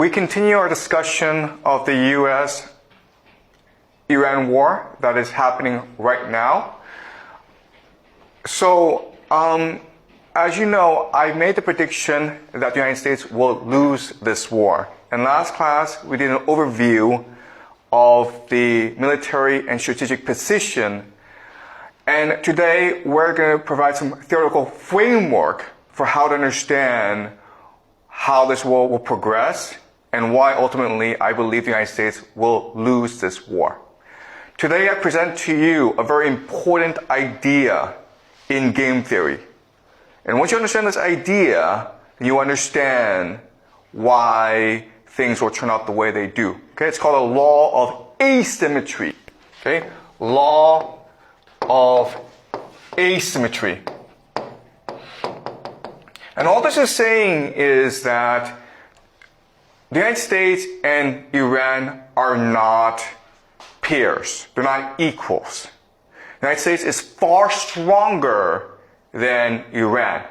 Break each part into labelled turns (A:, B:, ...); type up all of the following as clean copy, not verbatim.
A: we continue our discussion of the U.S.-Iran war that is happening right now. So, as you know, I made the prediction that the United States will lose this war. In last class, we did an overview of the military and strategic position. And today, we're going to provide some theoretical framework for how to understand how this war will progress and why ultimately I believe the United States will lose this war. Today, I present to you a very important idea in game theory. And once you understand this idea, you understand why things will turn out the way they do. Okay, it's called a law of asymmetry. Okay, law of asymmetry. And all this is saying is that the United States and Iran are not peers. They're not equals. The United States is far stronger than Iran.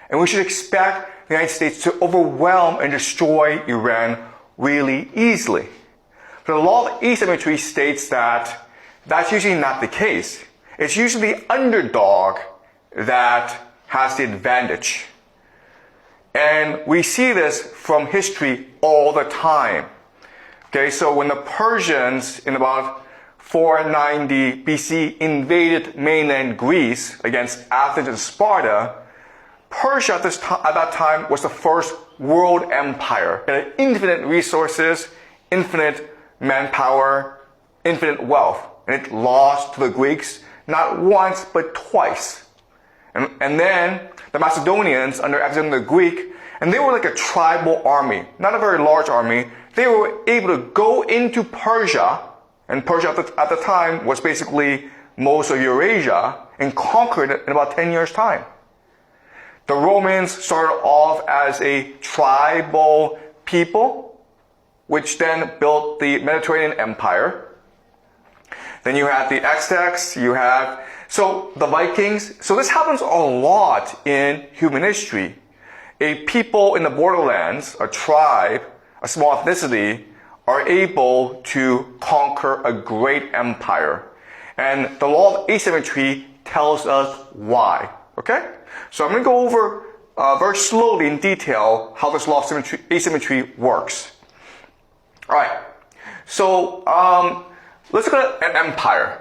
A: And we should expect the United States to overwhelm and destroy Iran really easily. But the law of asymmetry states that that's usually not the case. It's usually the underdog that has the advantage. And we see this from history all the time. Okay, so when the Persians in about 490 BC invaded mainland Greece against Athens and Sparta, Persia at that time was the first world empire. It had infinite resources, infinite manpower, infinite wealth. And it lost to the Greeks not once but twice. And then the Macedonians under Alexander the Greek, and they were like a tribal army, not a very large army. They were able to go into Persia, and Persia at the time was basically most of Eurasia, and conquered it in about 10 years' time. The Romans started off as a tribal people, which then built the Mediterranean Empire. Then you had the Aztecs, so the Vikings. So this happens a lot in human history. A people in the borderlands, a tribe, a small ethnicity, are able to conquer a great empire. And the law of asymmetry tells us why. Okay? So I'm going to go over very slowly in detail how this law of asymmetry works. All right. So let's look at an empire.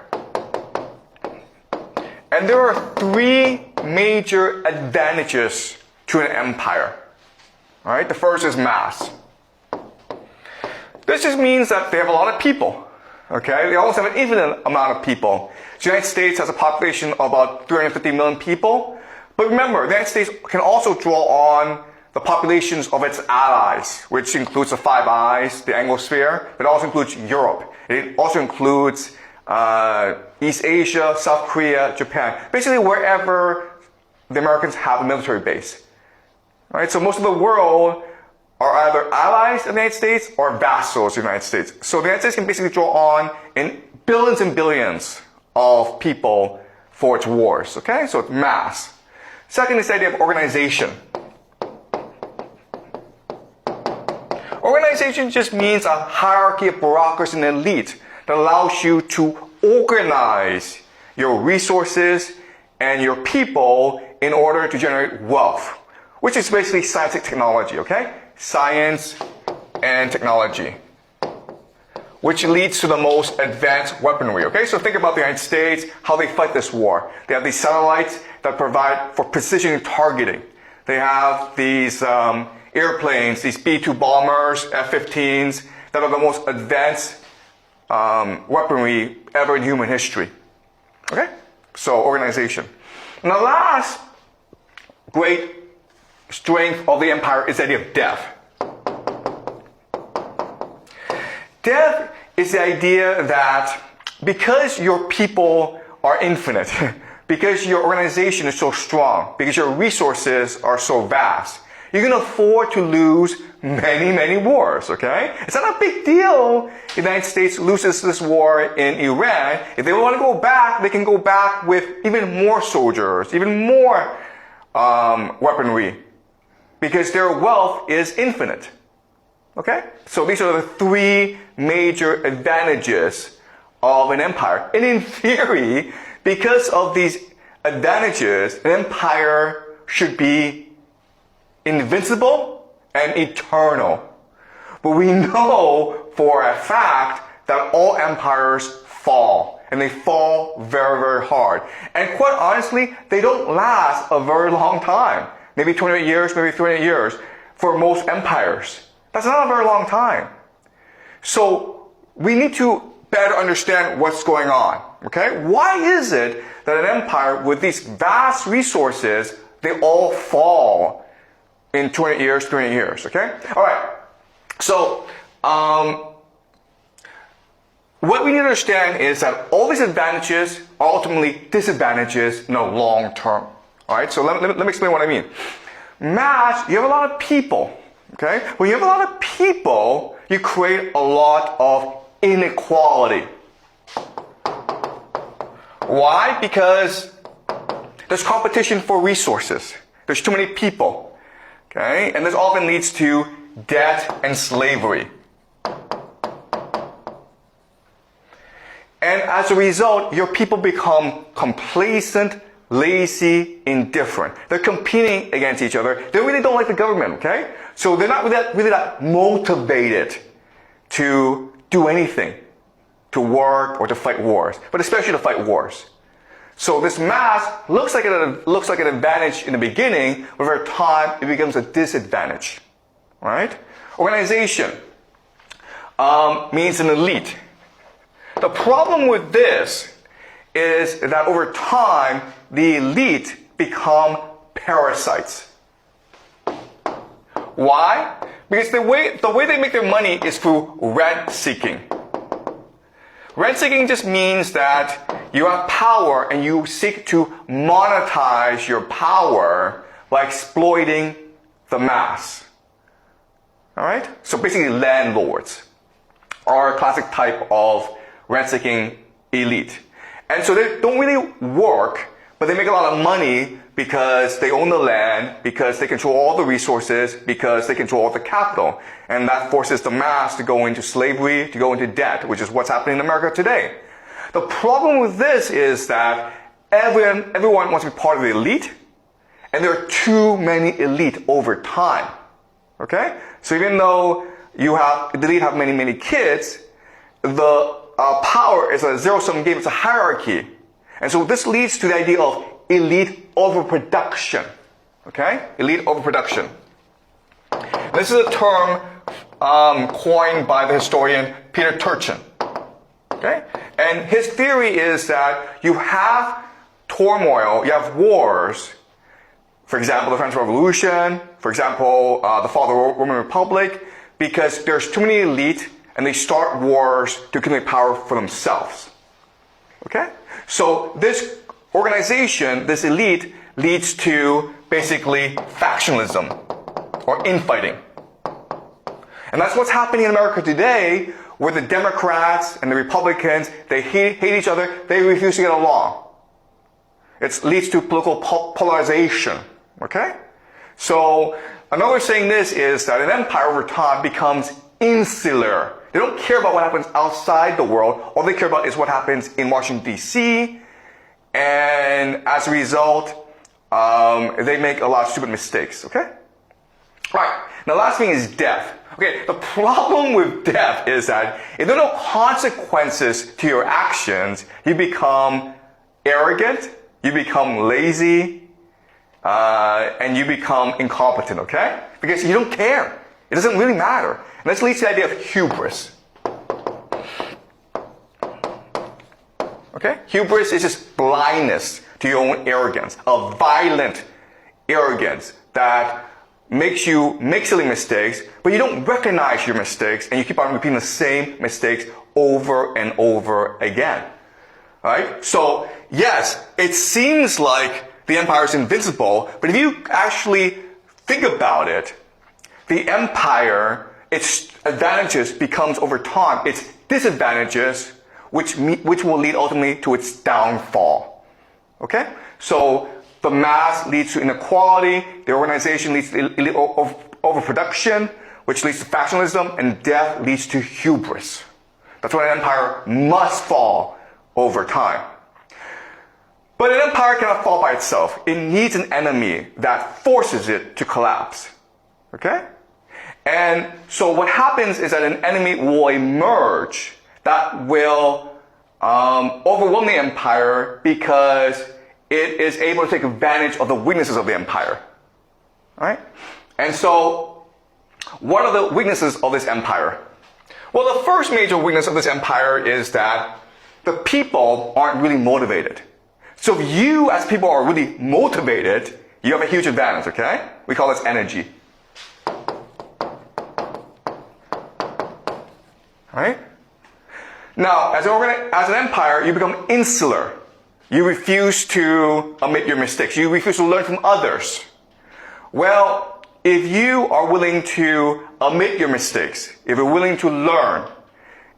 A: And there are three major advantages to an empire. All right. The first is mass. This just means that they have a lot of people. Okay. They almost have an infinite amount of people. The United States has a population of about 350 million people. But remember, the United States can also draw on the populations of its allies, which includes the Five Eyes, the Anglosphere, but it also includes Europe. It also includes East Asia, South Korea, Japan. Basically wherever the Americans have a military base. All right, so most of the world are either allies of the United States or vassals of the United States. So the United States can basically draw on in billions and billions of people for its wars. Okay, so it's mass. Second is the idea of organization. Organization just means a hierarchy of bureaucracy and elite that allows you to organize your resources and your people in order to generate wealth, which is basically science and technology, okay? Science and technology, which leads to the most advanced weaponry, okay? So think about the United States, how they fight this war. They have these satellites that provide for precision targeting. They have these airplanes, these B-2 bombers, F-15s, that are the most advanced weaponry ever in human history. Okay? So, organization. And the last great strength of the empire is the idea of death. Death is the idea that because your people are infinite, because your organization is so strong, because your resources are so vast, you can afford to lose many, many wars, okay? It's not a big deal if the United States loses this war in Iran. If they want to go back, they can go back with even more soldiers, even more weaponry, because their wealth is infinite. Okay? So these are the three major advantages of an empire. And in theory, because of these advantages, an empire should be invincible and eternal. But we know for a fact that all empires fall. And they fall very, very hard. And quite honestly, they don't last a very long time. Maybe 28 years, maybe 38 years for most empires. That's not a very long time. So we need to better understand what's going on. Okay? Why is it that an empire with these vast resources, they all fall in 20 years, 20 years? Okay? Alright. So, what we need to understand is that all these advantages are ultimately disadvantages in the long term. Alright, so let me explain what I mean. Mass, you have a lot of people. Okay? When you have a lot of people, you create a lot of inequality. Why? Because there's competition for resources. There's too many people. Okay? And this often leads to debt and slavery. And as a result, your people become complacent, lazy, indifferent. They're competing against each other. They really don't like the government, okay? So they're not really that motivated to do anything, to work or to fight wars, but especially to fight wars. So this mass looks like an advantage in the beginning, but over time it becomes a disadvantage, right? Organization means an elite. The problem with this is that over time, the elite become parasites. Why? Because the way they make their money is through rent seeking. Rent seeking just means that you have power and you seek to monetize your power by exploiting the mass. Alright? So basically landlords are a classic type of rent-seeking elite. And so they don't really work, but they make a lot of money because they own the land, because they control all the resources, because they control all the capital. And that forces the mass to go into slavery, to go into debt, which is what's happening in America today. The problem with this is that everyone wants to be part of the elite, and there are too many elite over time. Okay? So even though the elite have many, many kids, the power is a zero-sum game. It's a hierarchy. And so this leads to the idea of elite overproduction. Okay? Elite overproduction. This is a term coined by the historian Peter Turchin. Okay? And his theory is that you have turmoil, you have wars. For example, the French Revolution, for example, the fall of the Roman Republic, because there's too many elite and they start wars to accumulate power for themselves. Okay? So this organization, this elite, leads to basically factionalism or infighting. And that's what's happening in America today, where the Democrats and the Republicans, they hate each other, they refuse to get along. It leads to political polarization. Okay? So another way of saying this is that an empire over time becomes insular. They don't care about what happens outside the world. All they care about is what happens in Washington, D.C. And as a result, they make a lot of stupid mistakes. Okay? Alright. Now, the last thing is death. Okay, the problem with death is that if there are no consequences to your actions, you become arrogant, you become lazy, and you become incompetent, okay? Because you don't care. It doesn't really matter. And this leads to the idea of hubris. Okay? Hubris is just blindness to your own arrogance, a violent arrogance that makes you make silly mistakes, but you don't recognize your mistakes and you keep on repeating the same mistakes over and over again. Right? So, yes, it seems like the empire is invincible, but if you actually think about it, the empire, its advantages becomes over time its disadvantages, which will lead ultimately to its downfall. Okay? So the mass leads to inequality, the organization leads to overproduction, which leads to factionalism, and death leads to hubris. That's why an empire must fall over time. But an empire cannot fall by itself. It needs an enemy that forces it to collapse. Okay? And so what happens is that an enemy will emerge that will overwhelm the empire because it is able to take advantage of the weaknesses of the empire. Right? And so, what are the weaknesses of this empire? Well, the first major weakness of this empire is that the people aren't really motivated. So if you as people are really motivated, you have a huge advantage, okay? We call this energy. Right? Now, as an empire, you become insular. You refuse to admit your mistakes. You refuse to learn from others. Well, if you are willing to admit your mistakes, if you're willing to learn,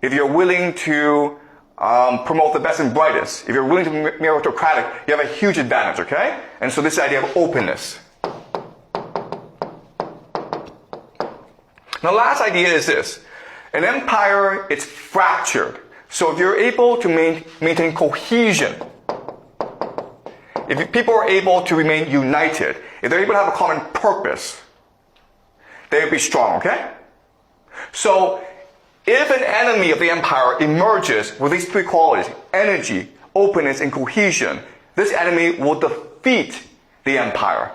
A: if you're willing to promote the best and brightest, if you're willing to be meritocratic, you have a huge advantage, okay? And so this idea of openness. Now, last idea is this. An empire, it's fractured. So if you're able to maintain cohesion, if people are able to remain united, if they're able to have a common purpose, they will be strong, okay? So, if an enemy of the empire emerges with these three qualities, energy, openness, and cohesion, this enemy will defeat the empire.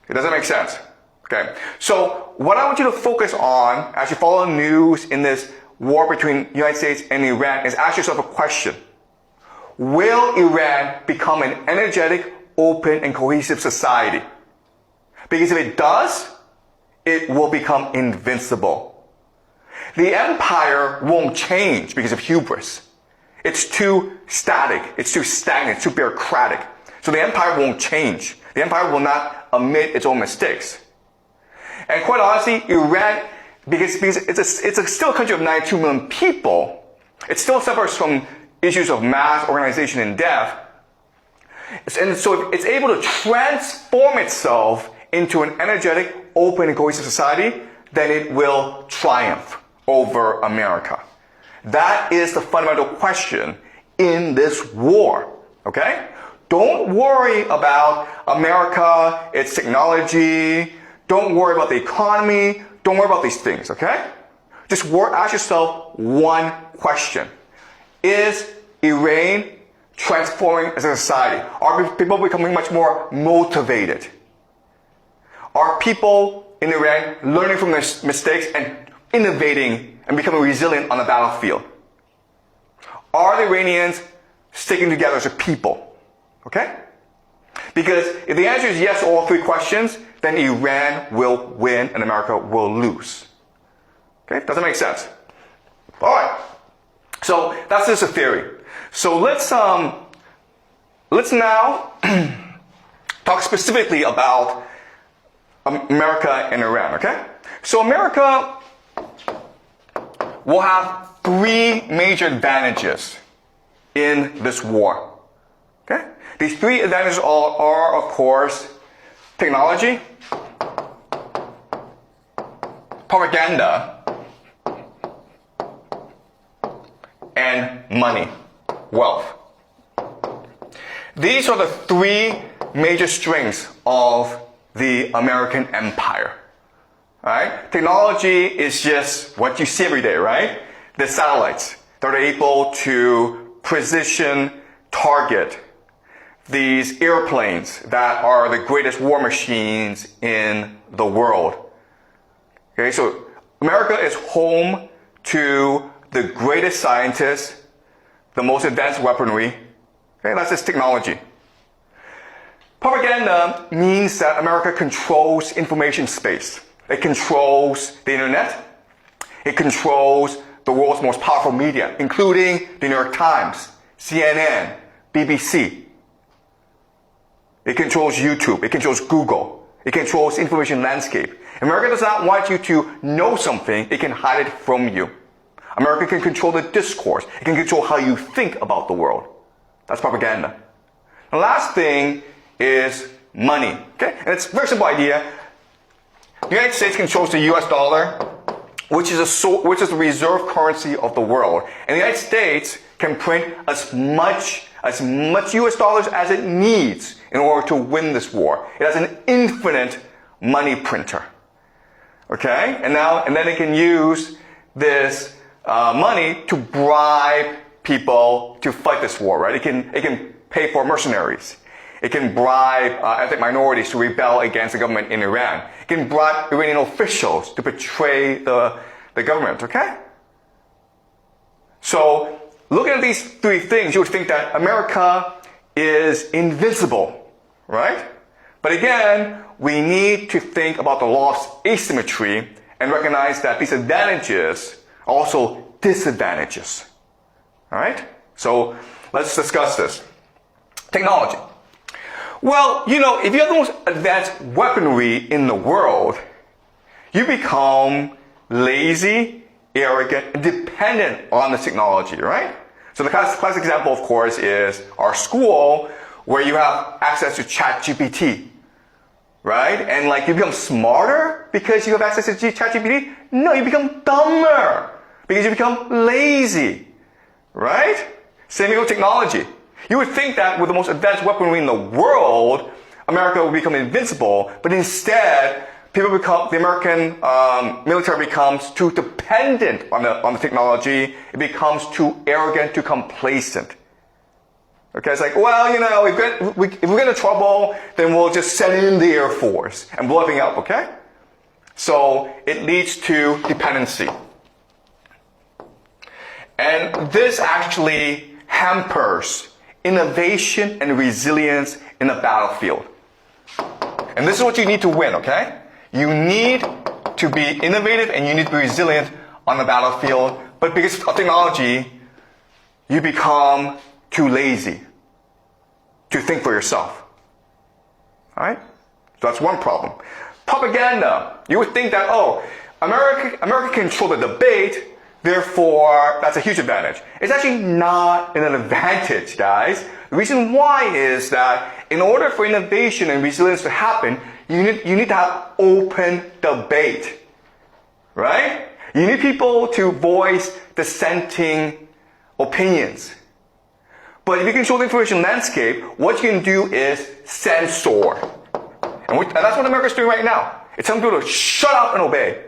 A: It doesn't make sense. Okay? So, what I want you to focus on as you follow the news in this war between the United States and Iran is ask yourself a question. Will Iran become an energetic, open, and cohesive society? Because if it does, it will become invincible. The empire won't change because of hubris. It's too static. It's too stagnant. It's too bureaucratic. So the empire won't change. The empire will not admit its own mistakes. And quite honestly, Iran, because it's still a country of 92 million people, it still suffers from issues of mass organization and death. And so if it's able to transform itself into an energetic, open, and cohesive society, then it will triumph over America. That is the fundamental question in this war. Okay? Don't worry about America, its technology. Don't worry about the economy. Don't worry about these things. Okay? Just ask yourself one question. Is Iran transforming as a society? Are people becoming much more motivated? Are people in Iran learning from their mistakes and innovating and becoming resilient on the battlefield? Are the Iranians sticking together as a people? Okay? Because if the answer is yes to all three questions, then Iran will win and America will lose. Okay? Does that make sense? Alright. So that's just a theory. So let's now talk specifically about America and Iran, okay? So America will have three major advantages in this war, okay? These three advantages are of course, technology, propaganda, and money, wealth. These are the three major strengths of the American empire. Right? Technology is just what you see every day, right? The satellites that are able to precision target these airplanes that are the greatest war machines in the world. Okay, so America is home to the greatest scientists, the most advanced weaponry. Okay, that's just technology. Propaganda means that America controls information space. It controls the internet. It controls the world's most powerful media, including the New York Times, CNN, BBC. It controls YouTube. It controls Google. It controls information landscape. America does not want you to know something. It can hide it from you. America can control the discourse. It can control how you think about the world. That's propaganda. The last thing is money. Okay? And it's a very simple idea. The United States controls the US dollar, which is the reserve currency of the world. And the United States can print as much US dollars as it needs in order to win this war. It has an infinite money printer. Okay? And then it can use this money to bribe people to fight this war, right? It can pay for mercenaries. It can bribe ethnic minorities to rebel against the government in Iran. It can bribe Iranian officials to betray the government, okay? So, looking at these three things, you would think that America is invincible, right? But again, we need to think about the law of asymmetry and recognize that these advantages are also disadvantages. All right? So, let's discuss this. Technology. Well, if you have the most advanced weaponry in the world, you become lazy, arrogant, and dependent on the technology, right? So the classic example, of course, is our school, where you have access to ChatGPT, right? And you become smarter because you have access to ChatGPT? No, you become dumber because you become lazy, right? Same thing with technology. You would think that with the most advanced weaponry in the world, America would become invincible, but instead, the American military becomes too dependent on the technology. It becomes too arrogant, too complacent. Okay, it's if we get into trouble, then we'll just send in the Air Force and blow everything up, okay? So it leads to dependency. And this actually hampers innovation and resilience in the battlefield. And this is what you need to win, okay? You need to be innovative and you need to be resilient on the battlefield, but because of technology, you become too lazy to think for yourself. Alright? So that's one problem. Propaganda. You would think that, America controls the debate, therefore that's a huge advantage. It's actually not an advantage, guys. The reason why is that in order for innovation and resilience to happen, you need to have open debate. Right? You need people to voice dissenting opinions. But if you control the information landscape, what you can do is censor. And that's what America's doing right now. It's telling people to shut up and obey.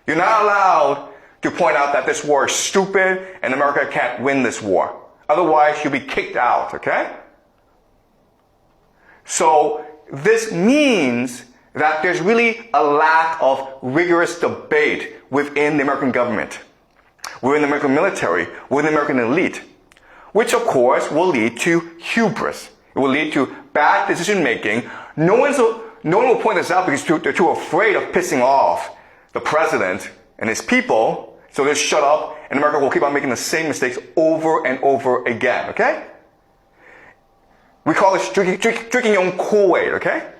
A: You're not allowed to point out that this war is stupid and America can't win this war. Otherwise, you'll be kicked out, okay? So, this means that there's really a lack of rigorous debate within the American government, within the American military, within the American elite, which of course will lead to hubris. It will lead to bad decision making. No one will point this out because they're too afraid of pissing off the president and his people, so they'll shut up and America will keep on making the same mistakes over and over again, okay? We call this drinking your own Kool-Aid, okay?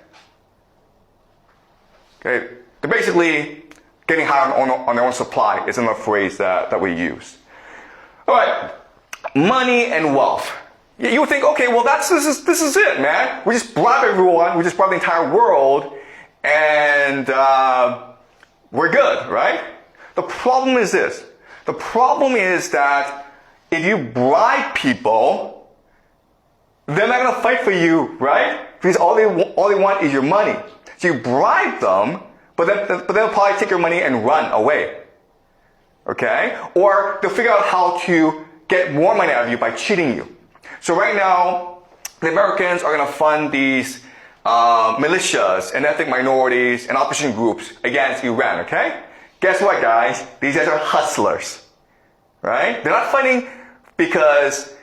A: Okay, they're basically getting high on their own supply is another phrase that we use. Alright, money and wealth. You would think, okay, well this is it, man. We just bribe everyone, we just bribe the entire world, and we're good, right? The problem is this. The problem is that if you bribe people, they're not going to fight for you, right? Because all they want is your money. So you bribe them, but they'll probably take your money and run away. Okay? Or they'll figure out how to get more money out of you by cheating you. So right now, the Americans are going to fund these militias and ethnic minorities and opposition groups against Iran, okay? Guess what, guys? These guys are hustlers, right? They're not fighting because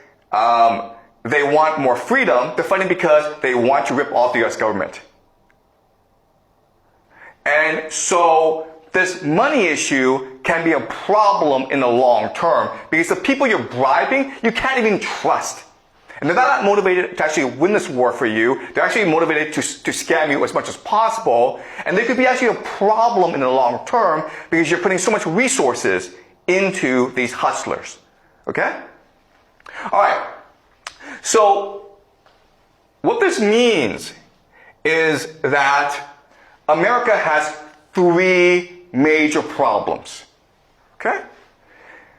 A: they want more freedom. They're fighting because they want to rip off the US government. And so this money issue can be a problem in the long term because the people you're bribing, you can't even trust. And they're not motivated to actually win this war for you. They're actually motivated to scam you as much as possible. And they could be actually a problem in the long term because you're putting so much resources into these hustlers. Okay? Alright. So, what this means is that America has three major problems. Okay?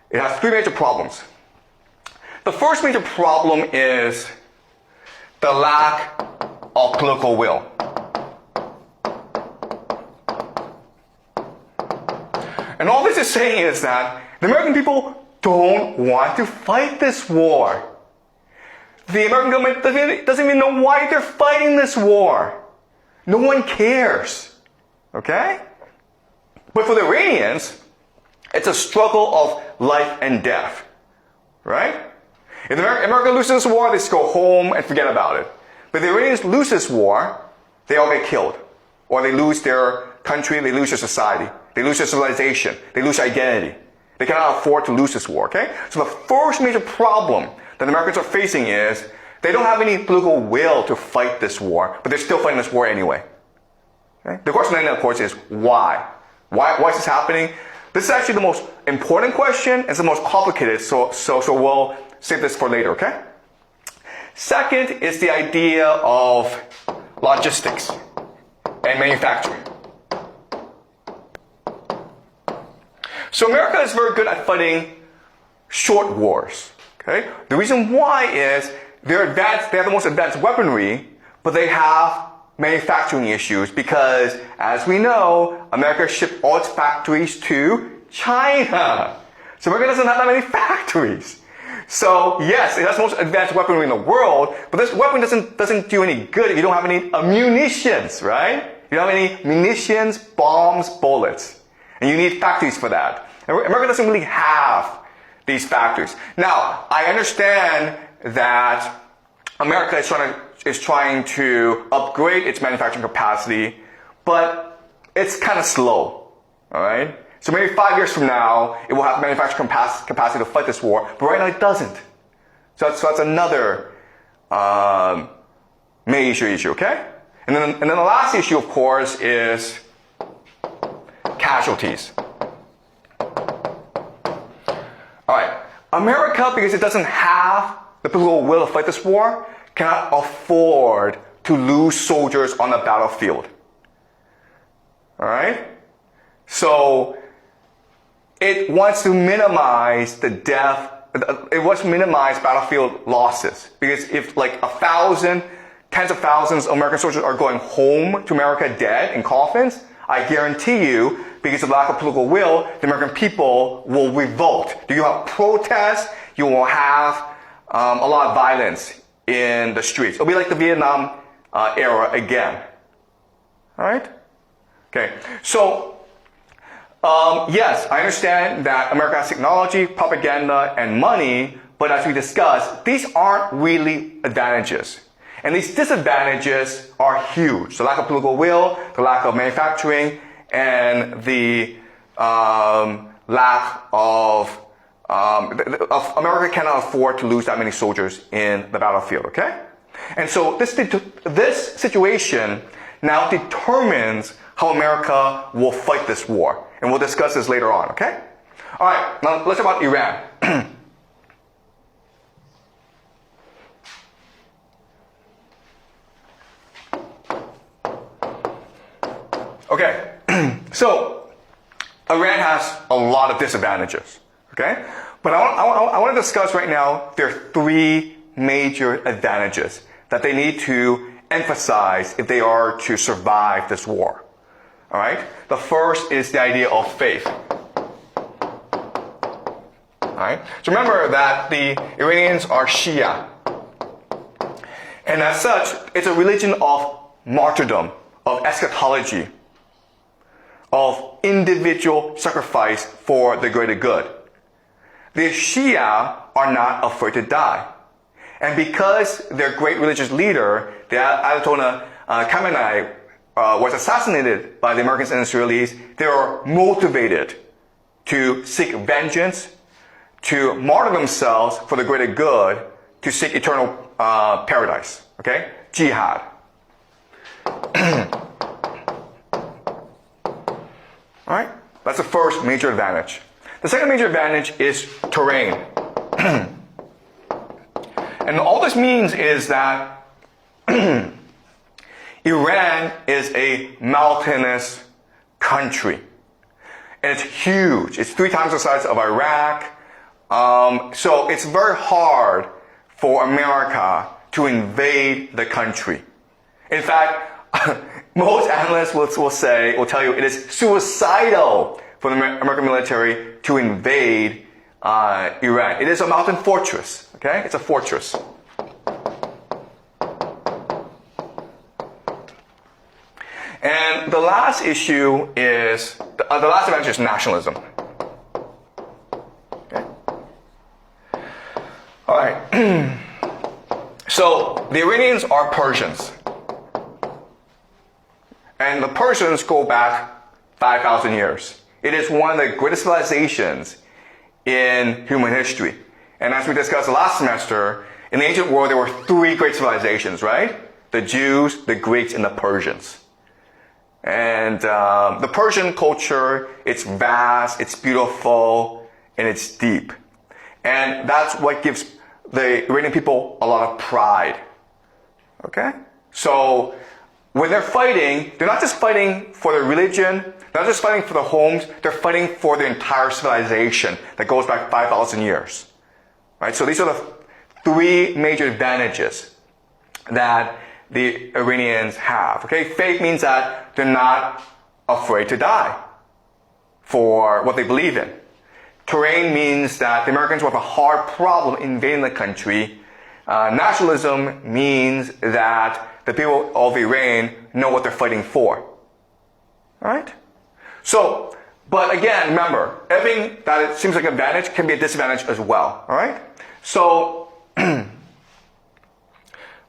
A: It has three major problems. The first major problem is the lack of political will. And all this is saying is that the American people don't want to fight this war. The American government doesn't even know why they're fighting this war. No one cares. Okay? But for the Iranians, it's a struggle of life and death. Right? If America loses this war, they just go home and forget about it. But if the Iranians lose this war, they all get killed. Or they lose their country, they lose their society. They lose their civilization. They lose identity. They cannot afford to lose this war, okay? So the first major problem that Americans are facing is they don't have any political will to fight this war, but they're still fighting this war anyway. Okay? The question then, of course, is why? Why is this happening? This is actually the most important question. It's the most complicated, so we'll save this for later, okay? Second is the idea of logistics and manufacturing. So America is very good at fighting short wars. Okay? The reason why is they have the most advanced weaponry, but they have manufacturing issues because, as we know, America shipped all its factories to China. So America doesn't have that many factories. So yes, it has the most advanced weaponry in the world, but this weapon doesn't do any good if you don't have any munitions, right? You don't have any munitions, bombs, bullets. And you need factories for that. And America doesn't really have these factories. Now, I understand that America is trying to upgrade its manufacturing capacity, but it's kind of slow. All right? So maybe 5 years from now, it will have manufacturing capacity to fight this war, but right now it doesn't. So that's another major issue, okay? And then the last issue, of course, is casualties. All right. America, because it doesn't have the political will to fight this war, cannot afford to lose soldiers on the battlefield. All right? So it wants to minimize the death, it wants to minimize battlefield losses. Because if like 1,000, tens of thousands of American soldiers are going home to America dead in coffins, I guarantee you, because of lack of political will, the American people will revolt. You will have protests, you will have a lot of violence in the streets. It'll be like the Vietnam era again. Alright? Okay, so yes, I understand that America has technology, propaganda, and money, but as we discussed, these aren't really advantages. And these disadvantages are huge. The lack of political will, the lack of manufacturing, and the lack of America cannot afford to lose that many soldiers in the battlefield, okay? And so this situation now determines how America will fight this war. And we'll discuss this later on, okay? All right, now let's talk about Iran. Okay, so Iran has a lot of disadvantages, okay? But I want to discuss right now there are three major advantages that they need to emphasize if they are to survive this war, all right? The first is the idea of faith, all right? So remember that the Iranians are Shia, and as such, it's a religion of martyrdom, of eschatology, of individual sacrifice for the greater good. The Shia are not afraid to die. And because their great religious leader, the Ayatollah Khamenei, was assassinated by the Americans and Israelis, they are motivated to seek vengeance, to martyr themselves for the greater good, to seek eternal paradise. Okay? Jihad. All right? That's the first major advantage. The second major advantage is terrain. And all this means is that Iran is a mountainous country. And it's huge. It's 3 times the size of Iraq. So it's very hard for America to invade the country. In fact, most analysts will tell you it is suicidal for the American military to invade Iran. It is a mountain fortress, okay? It's a fortress. And the last issue is, the last advantage is nationalism. Okay? All right. So the Iranians are Persians. And the Persians go back 5,000 years. It is one of the greatest civilizations in human history. And as we discussed last semester, in the ancient world there were 3 great civilizations, right? The Jews, the Greeks, and the Persians. And the Persian culture, it's vast, it's beautiful, and it's deep. And that's what gives the Iranian people a lot of pride. Okay? So when they're fighting, they're not just fighting for their religion, they're not just fighting for their homes, they're fighting for the entire civilization that goes back 5,000 years. Right? So these are the 3 major advantages that the Iranians have. Okay? Faith means that they're not afraid to die for what they believe in. Terrain means that the Americans will have a hard problem invading the country. Nationalism means that the people of Iran know what they're fighting for. Alright? So, but again, remember, everything that it seems like an advantage can be a disadvantage as well. Alright? So,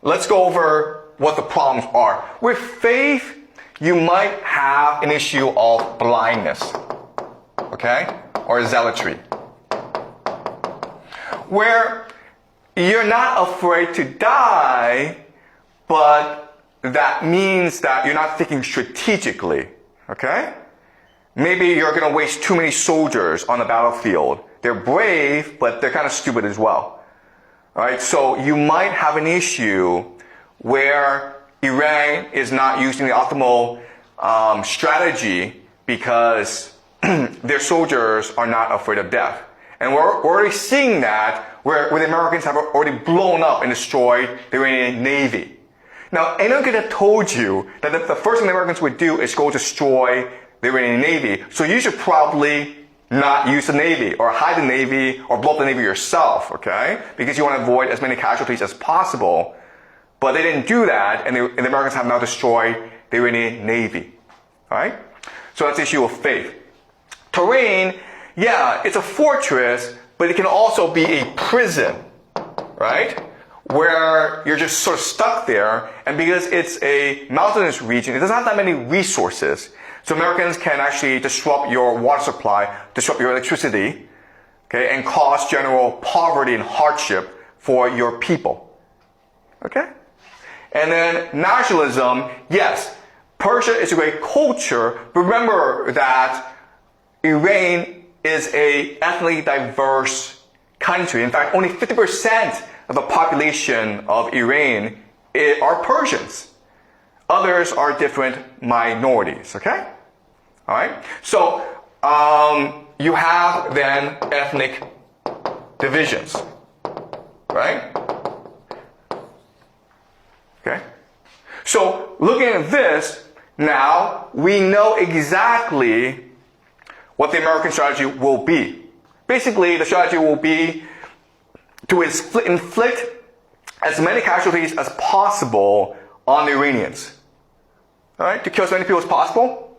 A: let's go over what the problems are. With faith, you might have an issue of blindness. Okay? Or zealotry. Where you're not afraid to die, but that means that you're not thinking strategically. Okay? Maybe you're going to waste too many soldiers on the battlefield. They're brave, but they're kind of stupid as well. Alright? So you might have an issue where Iran is not using the optimal strategy because their soldiers are not afraid of death. And we're already seeing that where the Americans have already blown up and destroyed the Iranian Navy. Now, anyone could have told you that the first thing the Americans would do is go destroy the Iranian Navy. So you should probably not use the Navy or hide the Navy or blow up the Navy yourself, okay? Because you want to avoid as many casualties as possible. But they didn't do that, and the Americans have now destroyed the Iranian Navy. Alright? So that's the issue of faith. Terrain, yeah, it's a fortress, but it can also be a prison. Right? Where you're just sort of stuck there, and because it's a mountainous region, it doesn't have that many resources. So Americans can actually disrupt your water supply, disrupt your electricity, okay, and cause general poverty and hardship for your people. Okay? And then nationalism, yes, Persia is a great culture, but remember that Iran is an ethnically diverse country. In fact, only 50% of the population of Iran are Persians. Others are different minorities, okay? Alright? So, you have then ethnic divisions, right? Okay? So, looking at this, now we know exactly what the American strategy will be. Basically, the strategy will be to inflict as many casualties as possible on the Iranians. Alright? To kill as many people as possible.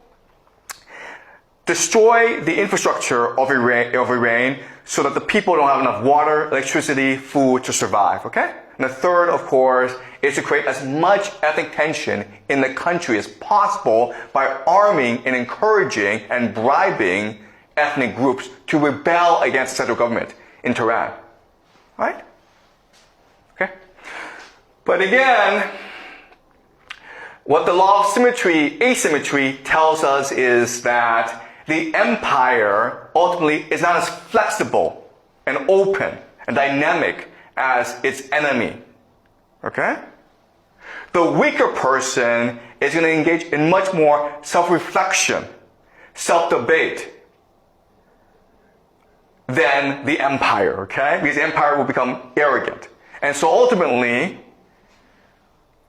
A: Destroy the infrastructure of Iran so that the people don't have enough water, electricity, food to survive. Okay? And the third, of course, is to create as much ethnic tension in the country as possible by arming and encouraging and bribing ethnic groups to rebel against the central government in Tehran. Right? Okay? But again, what the law of asymmetry tells us is that the empire ultimately is not as flexible and open and dynamic as its enemy. Okay? The weaker person is going to engage in much more self-reflection self-debate than the empire, okay? Because the empire will become arrogant. And so ultimately,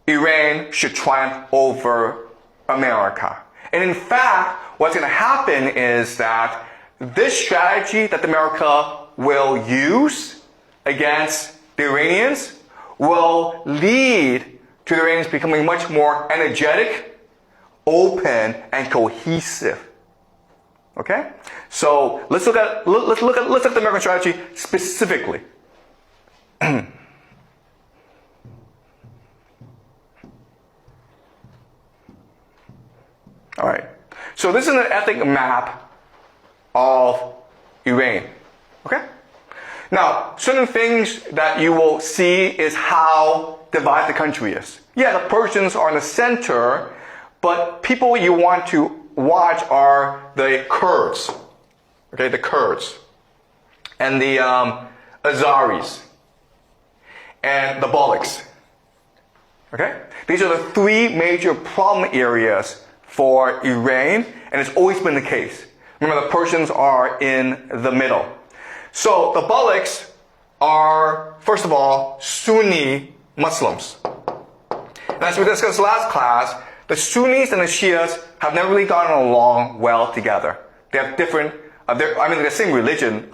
A: Iran should triumph over America. And in fact, what's going to happen is that this strategy that America will use against the Iranians will lead to the Iranians becoming much more energetic, open, and cohesive. Okay? So let's look at the American strategy specifically. All right. So this is an ethnic map of Iran. Okay? Now, certain things that you will see is how divided the country is. Yeah, the Persians are in the center, but people you want to watch are the Kurds. Okay, the Kurds. And the Azaris. And the Balochs. Okay? These are the three major problem areas for Iran, and it's always been the case. Remember, the Persians are in the middle. So the Balochs are, first of all, Sunni Muslims. And as we discussed last class, the Sunnis and the Shias have never really gotten along well together. They have different, they're the same religion,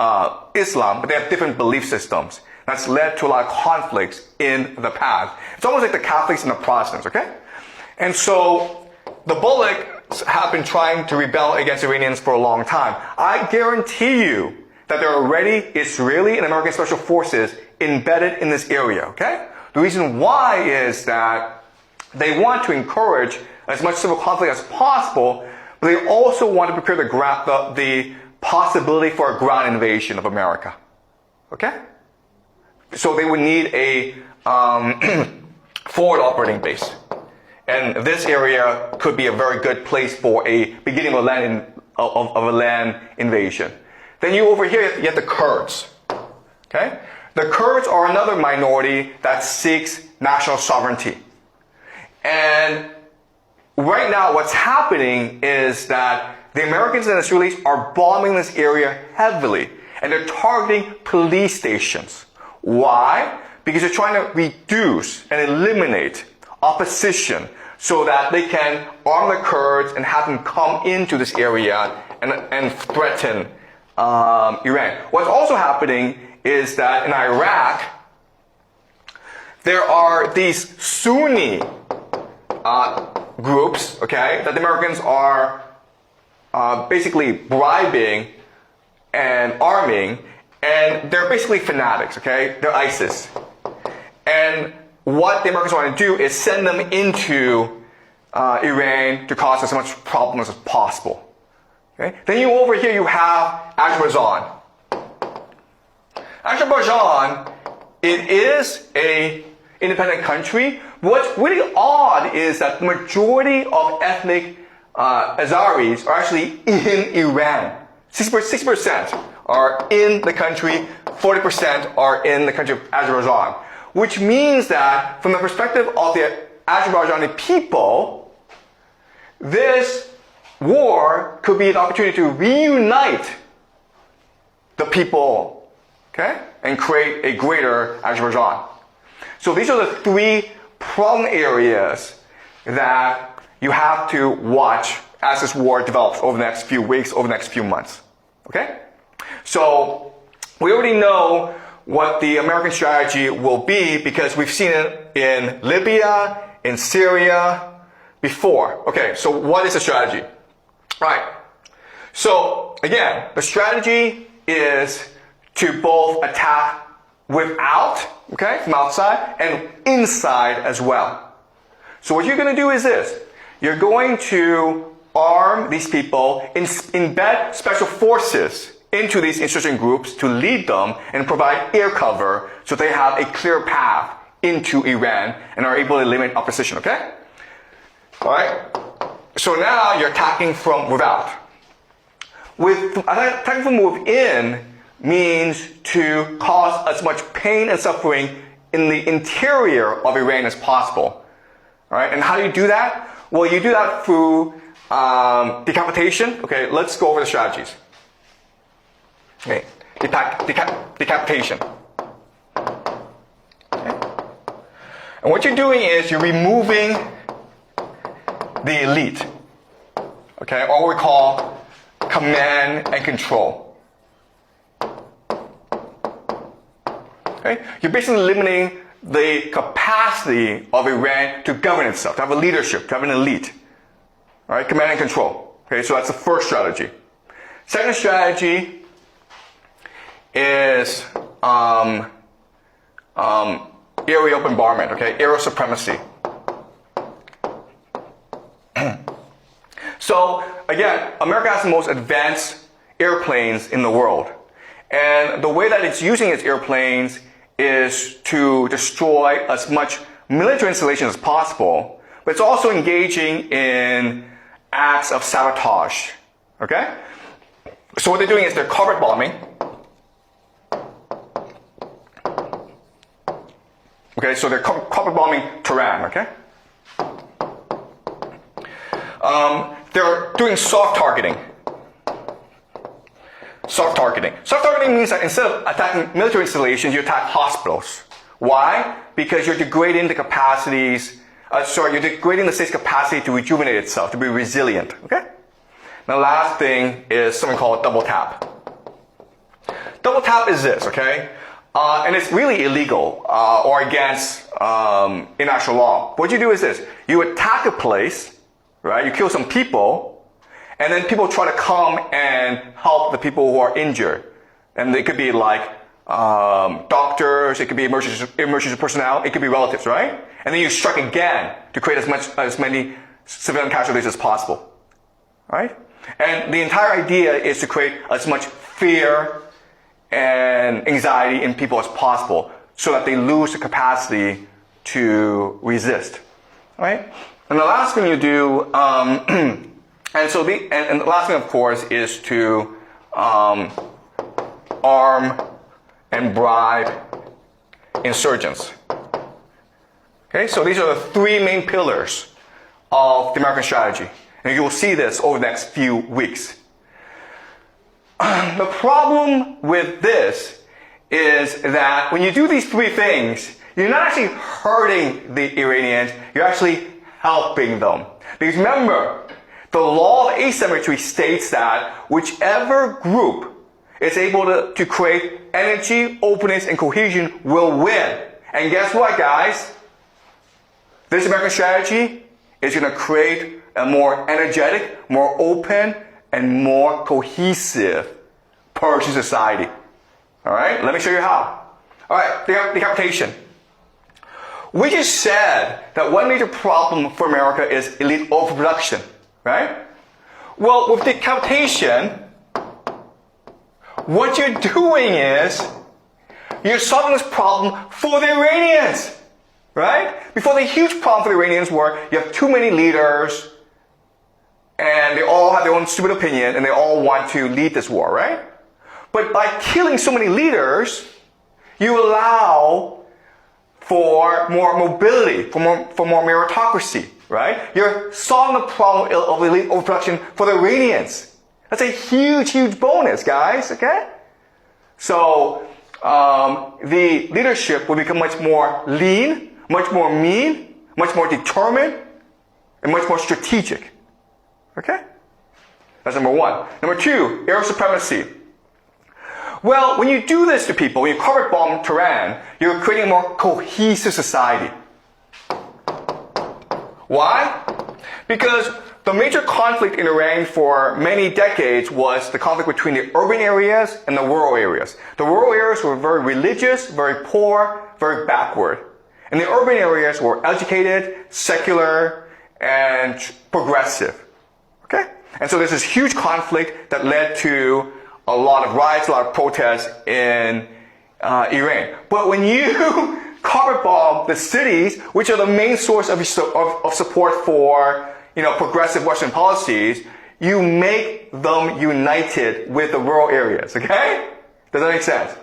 A: Islam, but they have different belief systems. That's led to a lot of conflicts in the past. It's almost like the Catholics and the Protestants, okay? And so the Balochs have been trying to rebel against Iranians for a long time. I guarantee you that there are already Israeli and American special forces embedded in this area, okay? The reason why is that they want to encourage as much civil conflict as possible, but they also want to prepare the possibility for a ground invasion of America, okay? So they would need a forward operating base. And this area could be a very good place for a beginning of a land invasion. Then over here, you have the Kurds. Okay? The Kurds are another minority that seeks national sovereignty. And right now, what's happening is that the Americans and the Israelis are bombing this area heavily. And they're targeting police stations. Why? Because they're trying to reduce and eliminate opposition so that they can arm the Kurds and have them come into this area and threaten Iran. What's also happening is that in Iraq, there are these Sunni groups, okay, that the Americans are basically bribing and arming, and they're basically fanatics, okay? They're ISIS. And what the Americans want to do is send them into Iran to cause as much problems as possible. Okay? Then over here you have Azerbaijan. Azerbaijan, it is an independent country. What's really odd is that the majority of ethnic Azaris are actually in Iran. 60% are in the country, 40% are in the country of Azerbaijan. Which means that from the perspective of the Azerbaijani people, this war could be an opportunity to reunite the people, okay, and create a greater Azerbaijan. So these are the three problem areas that you have to watch as this war develops over the next few weeks, over the next few months. Okay? So we already know what the American strategy will be because we've seen it in Libya, in Syria before. Okay, so what is the strategy? Right. So again, the strategy is to both attack without, okay, from outside, and inside as well. So what you're going to do is this. You're going to arm these people, embed special forces into these insurgent groups to lead them and provide air cover so they have a clear path into Iran and are able to eliminate opposition, okay? Alright? So now you're attacking from without. Attacking from within means to cause as much pain and suffering in the interior of Iran as possible. Alright? And how do you do that? Well, you do that through Decapitation. Okay, let's go over the strategies. Okay, decapitation. Okay. And what you're doing is you're removing the elite. Okay, or what we call command and control. Okay, you're basically limiting the capacity of Iran to govern itself, to have a leadership, to have an elite. All right, command and control. Okay, so that's the first strategy. Second strategy is aerial bombardment. Okay, aerial supremacy. So again, America has the most advanced airplanes in the world, and the way that it's using its airplanes is to destroy as much military installations as possible, but it's also engaging in acts of sabotage. Okay? So what they're doing is they're carpet bombing. Okay, so they're carpet bombing Tehran, okay? They're doing soft targeting. Soft targeting. Soft targeting means that instead of attacking military installations, you attack hospitals. Why? Because you're degrading the capacities, you're degrading the state's capacity to rejuvenate itself, to be resilient. Okay? Now, the last thing is something called double tap. Double tap is this, okay? And it's really illegal or against international law. What you do is this: you attack a place, right? You kill some people, and then people try to come and help the people who are injured. And it could be like doctors, it could be emergency personnel, it could be relatives, right? And then you strike again to create as many civilian casualties as possible, right? And the entire idea is to create as much fear and anxiety in people as possible, so that they lose the capacity to resist, right? And the last thing you do, and the last thing, of course, is to arm and bribe insurgents. Okay, so these are the three main pillars of the American strategy, and you will see this over the next few weeks. The problem with this is that when you do these three things, you're not actually hurting the Iranians, you're actually helping them. Because remember, the law of asymmetry states that whichever group is able to create energy, openness, and cohesion will win. And guess what, guys? This American strategy is going to create a more energetic, more open, and more cohesive Persian society. All right, let me show you how. All right, decapitation. We just said that one major problem for America is elite overproduction, right? Well, with decapitation, what you're doing is you're solving this problem for the Iranians, right? Before, the huge problem for the Iranians were you have too many leaders, and they all have their own stupid opinion, and they all want to lead this war, right? But by killing so many leaders, you allow for more mobility, for more meritocracy, right? You're solving the problem of elite overproduction for the Iranians. That's a huge, huge bonus, guys, okay? So, the leadership will become much more lean, much more mean, much more determined, and much more strategic. Okay? That's number one. Number two, air supremacy. Well, when you do this to people, when you carpet bomb Tehran, you're creating a more cohesive society. Why? Because the major conflict in Iran for many decades was the conflict between the urban areas and the rural areas. The rural areas were very religious, very poor, very backward. And the urban areas were educated, secular, and progressive. Okay? And so there's this huge conflict that led to a lot of riots, a lot of protests in Iran. But when you carpet bomb the cities, which are the main source of support for progressive Western policies, you make them united with the rural areas. Okay? Does that make sense?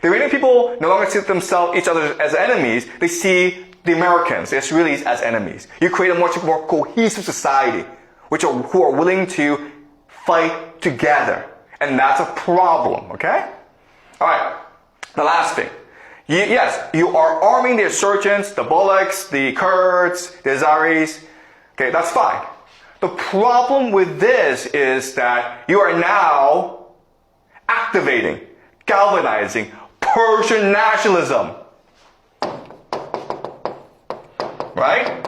A: The Iranian people no longer see each other as enemies. They see the Americans, the Israelis, as enemies. You create a much more cohesive society who are willing to fight together. And that's a problem, okay? All right, the last thing. Yes, you are arming the insurgents, the Balochs, the Kurds, the Azaris. Okay, that's fine. The problem with this is that you are now activating, galvanizing Persian nationalism. Right?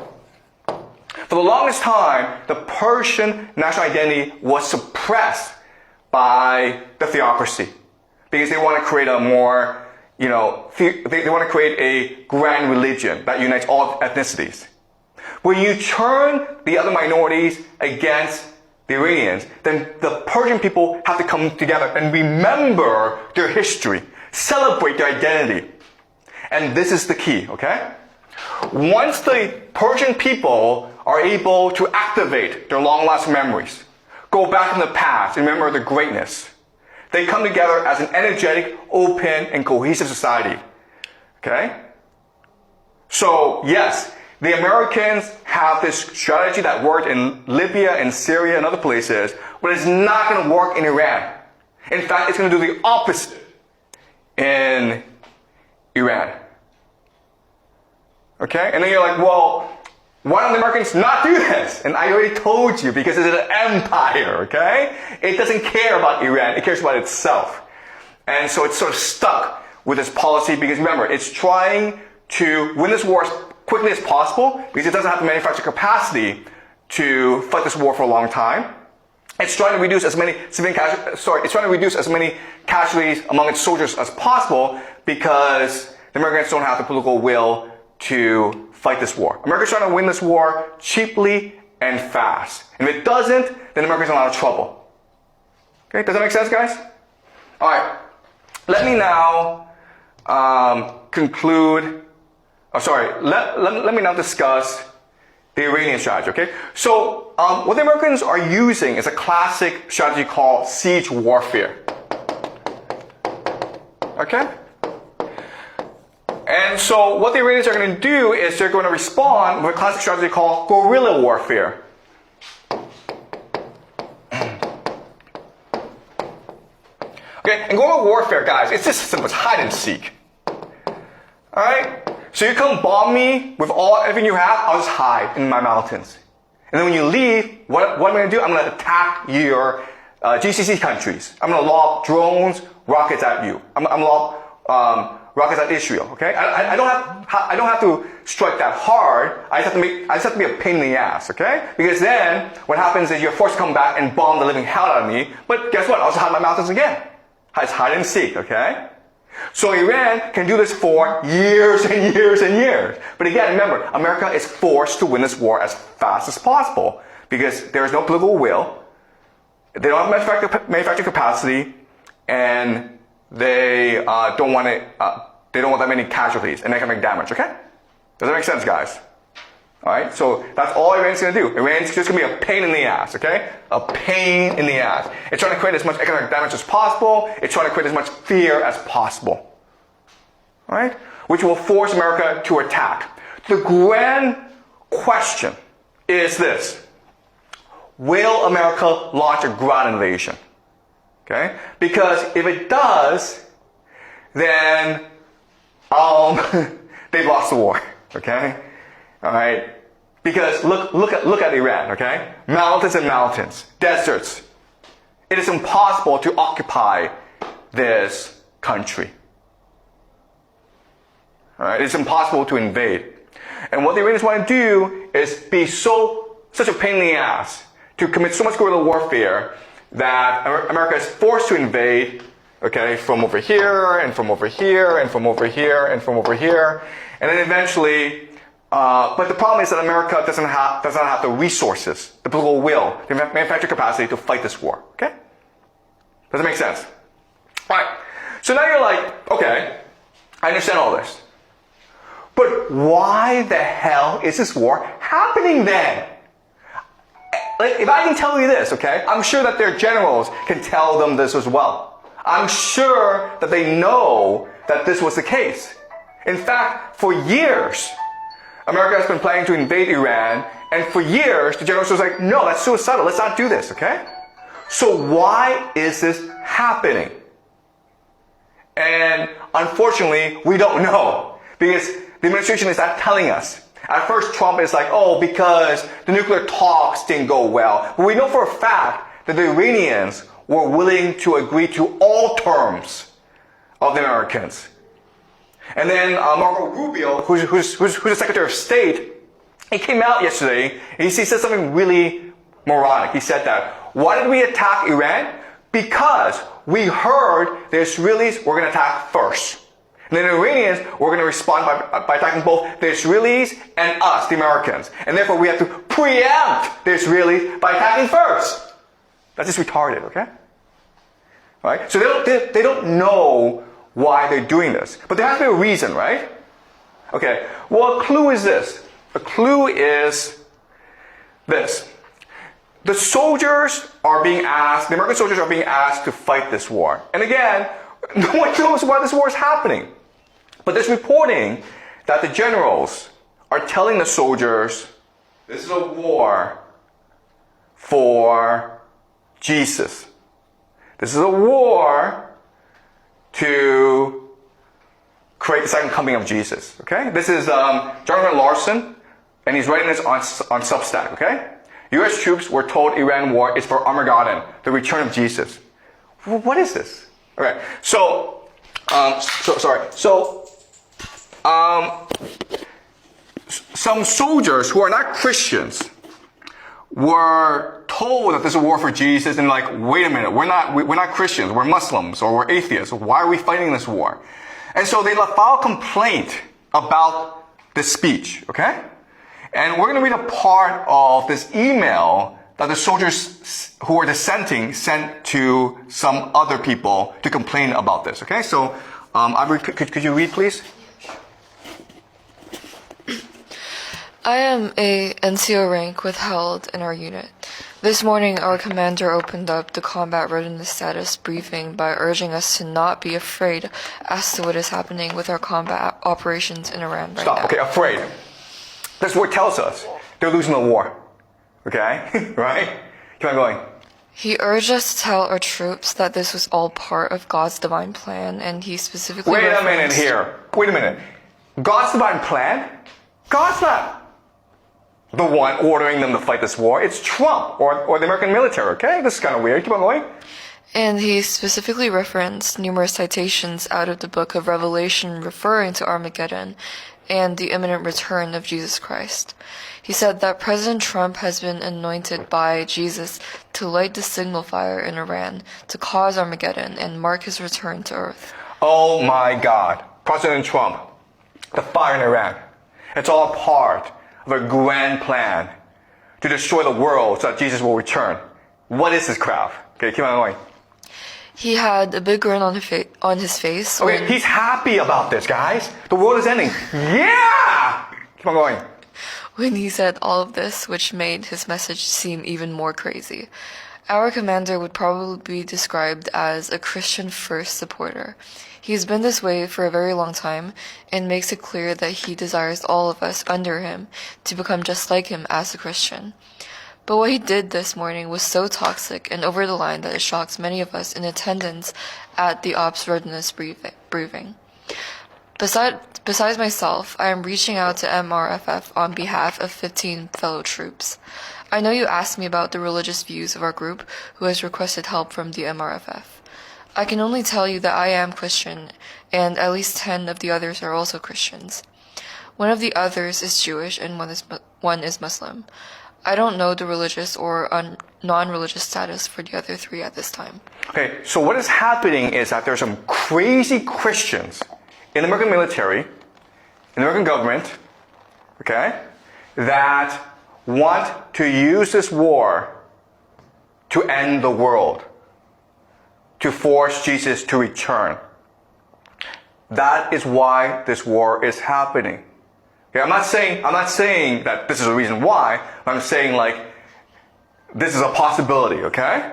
A: For the longest time, the Persian national identity was suppressed by the theocracy because they want to create a more, they want to create a grand religion that unites all ethnicities. When you turn the other minorities against the Iranians, then the Persian people have to come together and remember their history, celebrate their identity. And this is the key, okay? Once the Persian people are able to activate their long-lost memories, go back in the past and remember their greatness, they come together as an energetic, open, and cohesive society. Okay? So, yes, the Americans have this strategy that worked in Libya and Syria and other places, but it's not going to work in Iran. In fact, it's going to do the opposite in Iran. Okay? And then you're like, well, why don't the Americans not do this? And I already told you, because it's an empire, okay? It doesn't care about Iran, it cares about itself. And so it's sort of stuck with this policy because remember, it's trying to win this war as quickly as possible because it doesn't have the manufacturing capacity to fight this war for a long time. It's trying to reduce as many casualties among its soldiers as possible because the Americans don't have the political will to fight this war. America's trying to win this war cheaply and fast. And if it doesn't, then America's in a lot of trouble. Okay, does that make sense, guys? All right. Let me now let me now discuss the Iranian strategy, okay? So, what the Americans are using is a classic strategy called siege warfare. Okay? And so, what the Iranians are going to do is they're going to respond with a classic strategy called guerrilla warfare. Okay, and guerrilla warfare, guys, it's just simple. It's hide and seek. Alright? So you come bomb me with everything you have, I'll just hide in my mountains. And then when you leave, what am I going to do? I'm going to attack your GCC countries. I'm going to lob drones, rockets at you. I'm going to lob rockets at Israel. Okay? I don't have to strike that hard. I just have to be a pain in the ass. Okay? Because then what happens is you're forced to come back and bomb the living hell out of me. But guess what? I'll just hide in my mountains again. It's hide and seek. Okay? So Iran can do this for years and years and years. But again, remember, America is forced to win this war as fast as possible because there is no political will. They don't have manufacturing capacity, and they don't want that many casualties and economic damage. Okay? Does that make sense, guys? All right. So that's all Iran's going to do. Iran's just going to be a pain in the ass. Okay? A pain in the ass. It's trying to create as much economic damage as possible. It's trying to create as much fear as possible. All right? Which will force America to attack. The grand question is this: will America launch a ground invasion? Okay? Because if it does, then they've lost the war. Okay? All right? Because look at Iran, okay? Mountains and mountains, deserts. It is impossible to occupy this country. All right? It's impossible to invade. And what the Iranians want to do is be such a pain in the ass to commit so much guerrilla warfare that America is forced to invade, okay, from over here and from over here and from over here and from over here, and then eventually. But the problem is that America does not have the resources, the political will, the manufacturing capacity to fight this war. Okay? Does that make sense? All right. So now you're like, okay, I understand all this. But why the hell is this war happening then? Like, if I can tell you this, okay, I'm sure that their generals can tell them this as well. I'm sure that they know that this was the case. In fact, for years, America has been planning to invade Iran, and for years, the generals was like, no, that's suicidal, let's not do this, okay? So why is this happening? And unfortunately, we don't know, because the administration is not telling us. At first, Trump is like, oh, because the nuclear talks didn't go well. But we know for a fact that the Iranians were willing to agree to all terms of the Americans. And then Marco Rubio, who's the Secretary of State, he came out yesterday and he said something really moronic. He said that, why did we attack Iran? Because we heard the Israelis were going to attack first. And then the Iranians were going to respond by attacking both the Israelis and us, the Americans. And therefore we have to preempt the Israelis by attacking first. That's just retarded, okay? Right? So they don't know why they're doing this. But there has to be a reason, right? Okay, well, a clue is this. A clue is this. The soldiers are being asked, the American soldiers are being asked to fight this war. And again, no one knows why this war is happening. But there's reporting that the generals are telling the soldiers, this is a war for Jesus. This is a war to create the second coming of Jesus. Okay? This is Jonathan Larson, and he's writing this on Substack. Okay? U.S. troops were told Iran war is for Armageddon, the return of Jesus. What is this? Okay, some soldiers who are not Christians were told that this is a war for Jesus, and like, wait a minute, we're not Christians, we're Muslims or we're atheists. Why are we fighting this war? And so they filed a complaint about this speech. Okay. And we're going to read a part of this email that the soldiers who were dissenting sent to some other people to complain about this. Okay, so could you read, please?
B: I am a NCO rank withheld in our unit. This morning, our commander opened up the combat readiness status briefing by urging us to not be afraid as to what is happening with our combat operations in Iran right now.
A: Okay, afraid. This word tells us they're losing the war. Okay? Right? Keep on going.
B: He urged us to tell our troops that this was all part of God's divine plan, and he specifically
A: Wait a minute here. Wait a minute. God's divine plan? God's not the one ordering them to fight this war. It's Trump or the American military, okay? This is kind of weird. Keep on going.
B: And he specifically referenced numerous citations out of the book of Revelation referring to Armageddon and the imminent return of Jesus Christ. He said that President Trump has been anointed by Jesus to light the signal fire in Iran to cause Armageddon and mark his return to earth.
A: Oh my God. President Trump, the fire in Iran. It's all part of a grand plan to destroy the world so that Jesus will return. What is this crap? Okay, keep on going.
B: He had a big grin on his face.
A: Okay, he's happy about this, guys. The world is ending. Yeah! Keep on going.
B: When he said all of this, which made his message seem even more crazy. Our commander would probably be described as a Christian first supporter. He's been this way for a very long time and makes it clear that he desires all of us under him to become just like him as a Christian. But what he did this morning was so toxic and over the line that it shocked many of us in attendance at the Ops Readiness briefing. Besides myself, I am reaching out to MRFF on behalf of 15 fellow troops. I know you asked me about the religious views of our group who has requested help from the MRFF. I can only tell you that I am Christian, and at least 10 of the others are also Christians. One of the others is Jewish and one is Muslim. I don't know the religious or non-religious status for the other 3 at this time.
A: Okay, so what is happening is that there's some crazy Christians in the American military, in the American government, okay, that want to use this war to end the world, to force Jesus to return. That is why this war is happening. Okay, I'm not saying that this is the reason why. I'm saying like this is a possibility. Okay,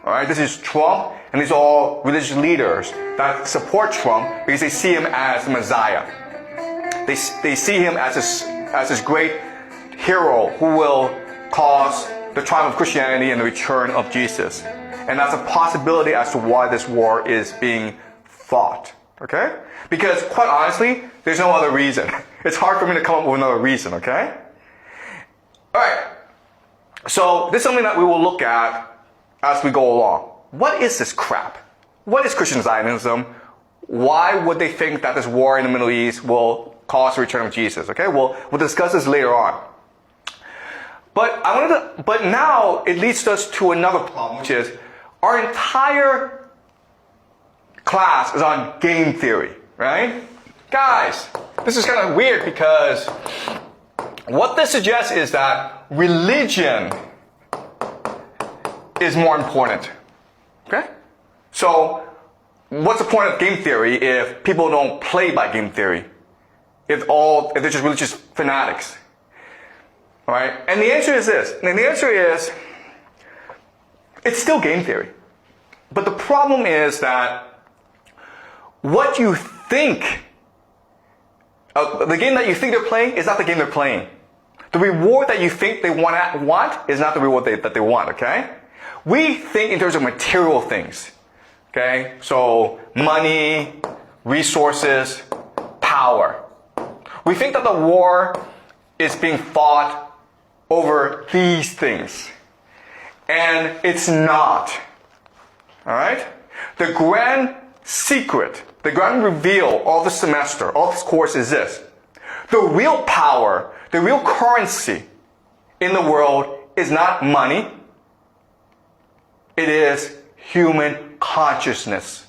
A: all right. This is Trump, and these are all religious leaders that support Trump because they see him as the Messiah. They see him as as this great hero who will cause the triumph of Christianity and the return of Jesus. And that's a possibility as to why this war is being fought. Okay? Because quite honestly, there's no other reason. It's hard for me to come up with another reason, okay? Alright. So this is something that we will look at as we go along. What is this crap? What is Christian Zionism? Why would they think that this war in the Middle East will cause the return of Jesus? Okay, we'll discuss this later on. But now it leads us to another problem, which is our entire class is on game theory, right? Guys, this is kind of weird because what this suggests is that religion is more important. Okay? So, what's the point of game theory if people don't play by game theory? If they're just religious fanatics? Alright? And the answer is this. And the answer is, it's still game theory. But the problem is that what you think, the game that you think they're playing is not the game they're playing. The reward that you think they want is not the reward that they want, okay? We think in terms of material things, okay? So, money, resources, power. We think that the war is being fought over these things. And it's not. Alright? The grand secret, the grand reveal of the semester, of this course is this. The real power, the real currency in the world is not money. It is human consciousness.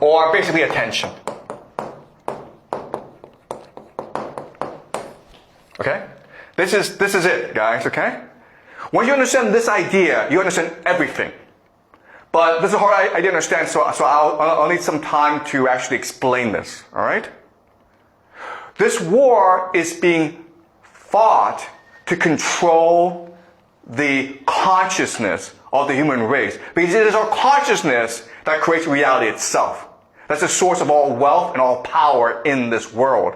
A: Or basically attention. Okay? This is it, guys, okay? Once you understand this idea, you understand everything. But this is a hard idea to understand, so I'll need some time to actually explain this, alright? This war is being fought to control the consciousness of the human race. Because it is our consciousness that creates reality itself. That's the source of all wealth and all power in this world.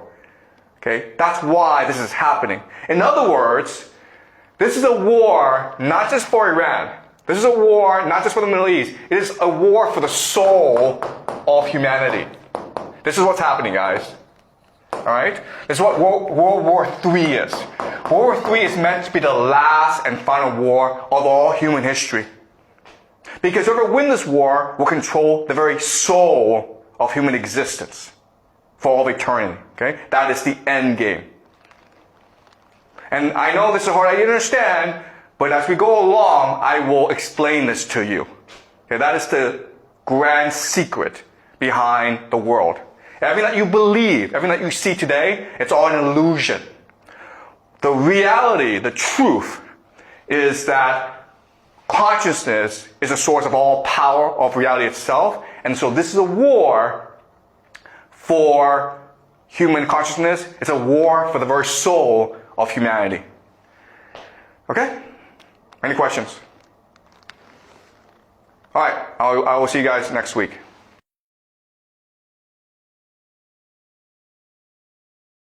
A: Okay? That's why this is happening. In other words, this is a war not just for Iran. This is a war not just for the Middle East. It is a war for the soul of humanity. This is what's happening, guys. Alright? This is what World War III is. World War III is meant to be the last and final war of all human history. Because whoever wins this war will control the very soul of human existence for all of eternity. Okay? That is the end game. And I know this is hard to understand, but as we go along, I will explain this to you. Okay? That is the grand secret behind the world. Everything that you believe, everything that you see today, it's all an illusion. The reality, the truth, is that consciousness is a source of all power of reality itself. And so this is a war for human consciousness. It's a war for the very soul of humanity. Okay? Any questions? Alright, I will see you guys next week.